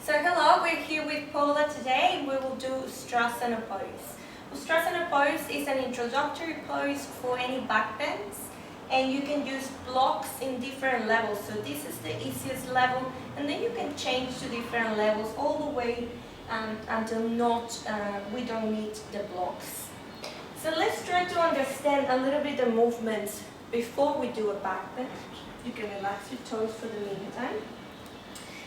So hello, we're here with Paula today. We will do Ustrāsana pose. Ustrāsana pose is an introductory pose for any backbends, and you can use blocks in different levels. So this is the easiest level, and then you can change to different levels all the way until we don't need the blocks. So let's try to understand a little bit the movements before we do a backbend. You can relax your toes for the meantime.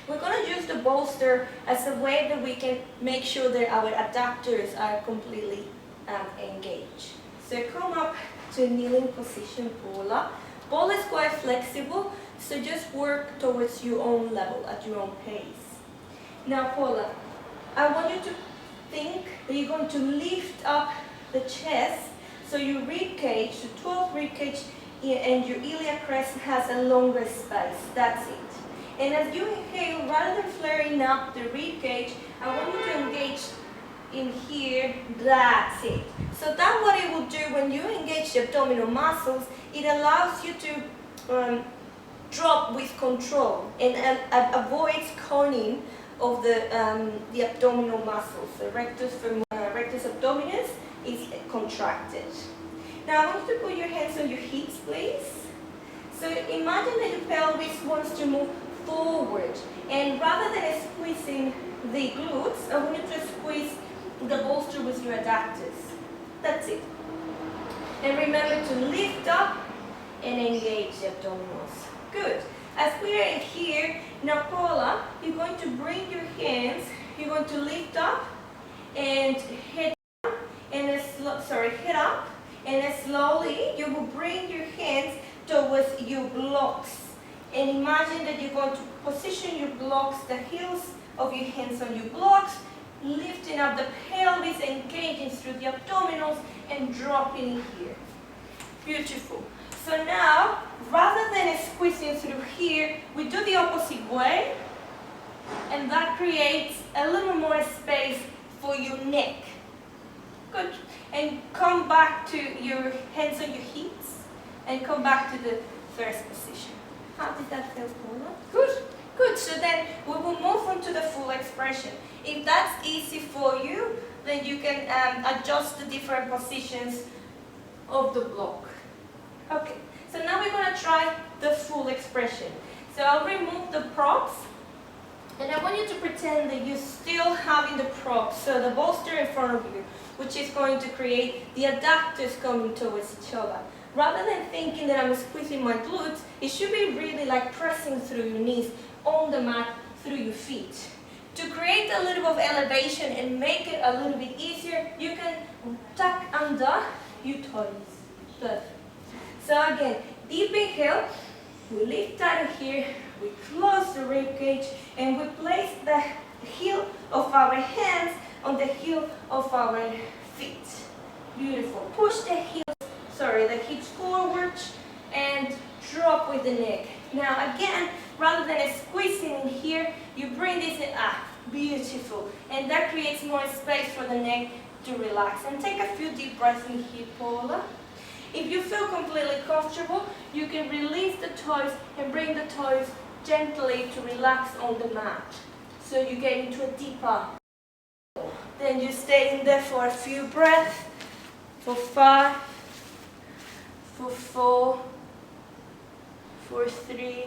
We're going to use the bolster as a way that we can make sure that our adductors are completely engaged. So come up to a kneeling position, Paula. Ball is quite flexible, so just work towards your own level, at your own pace. Now, Paula, I want you to think that you're going to lift up the chest, so your rib cage, the 12 rib cage, and your iliac crest has a longer space. That's it. And as you inhale, rather than flaring up the rib cage, I want you to engage in here. That's it. So that's what it will do when you engage the abdominal muscles. It allows you to drop with control and avoids coning of the abdominal muscles. The rectus abdominis is contracted. Now I want you to put your hands on your hips, please. So imagine that your pelvis wants to move forward, and rather than squeezing the glutes, I want you to squeeze the bolster with your adductors. That's it. And remember to lift up and engage the abdominals. Good. As we are in here, now Paula, you're going to bring your hands, you're going to lift up and head down, and head up, and then slowly you will bring your hands towards your blocks. And imagine that you're going to position your blocks, the heels of your hands on your blocks, lifting up the pelvis, engaging through the abdominals, and dropping in here. Beautiful. So now, rather than squeezing through here, we do the opposite way, and that creates a little more space for your neck. Good. And come back to your hands on your hips, and come back to the first position. How did that feel, Paula? Good. Good. So then we will move on to the full expression. If that's easy for you, then you can adjust the different positions of the block. Okay. So now we're going to try the full expression. So I'll remove the props, and I want you to pretend that you're still having the props, so the bolster in front of you, which is going to create the adductors coming towards each other. Rather than thinking that I'm squeezing my glutes, it should be really like pressing through your knees on the mat through your feet. To create a little bit of elevation and make it a little bit easier, you can tuck under your toes. Perfect. So again, deep inhale, we lift out of here, we close the rib cage, and we place the heel of our hands on the heel of our feet. Beautiful. Push the hips forward and drop with the neck. Now again, rather than squeezing in here, you bring this in, beautiful. And that creates more space for the neck to relax. And take a few deep breaths in here, Paula. If you feel completely comfortable, you can release the toes and bring the toes gently to relax on the mat. So you get into a deeper. Then you stay in there for a few breaths, for 5, for 4, for 3,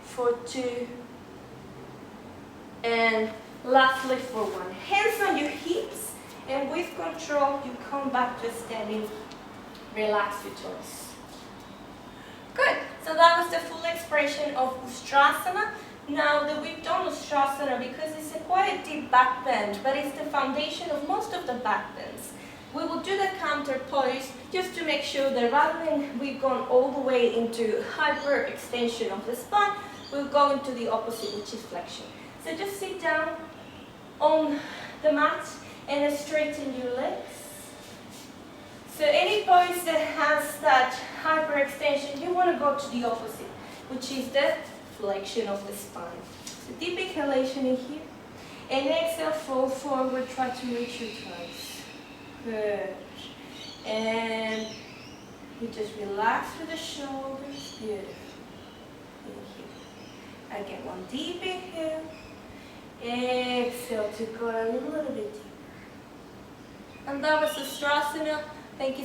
for 2, and lastly for 1. Hands on your hips, and with control you come back to standing. Relax your toes. Good. So that was the full expression of Ustrāsana. Now that we've done Ustrāsana, because it's quite a deep back bend, but it's the foundation of most of the back bends, we will do the counter pose just to make sure that rather than we've gone all the way into hyperextension of the spine, we'll go into the opposite, which is flexion. So just sit down on the mat and straighten your legs. So any pose that has that hyperextension, you want to go to the opposite, which is the flexion of the spine. So deep inhalation in here, and exhale, fall forward, try to reach your toes. Good. And you just relax through the shoulders. Beautiful. In here. Again, one deep inhale, Exhale to go a little bit deeper. And that was Ustrāsana. Thank you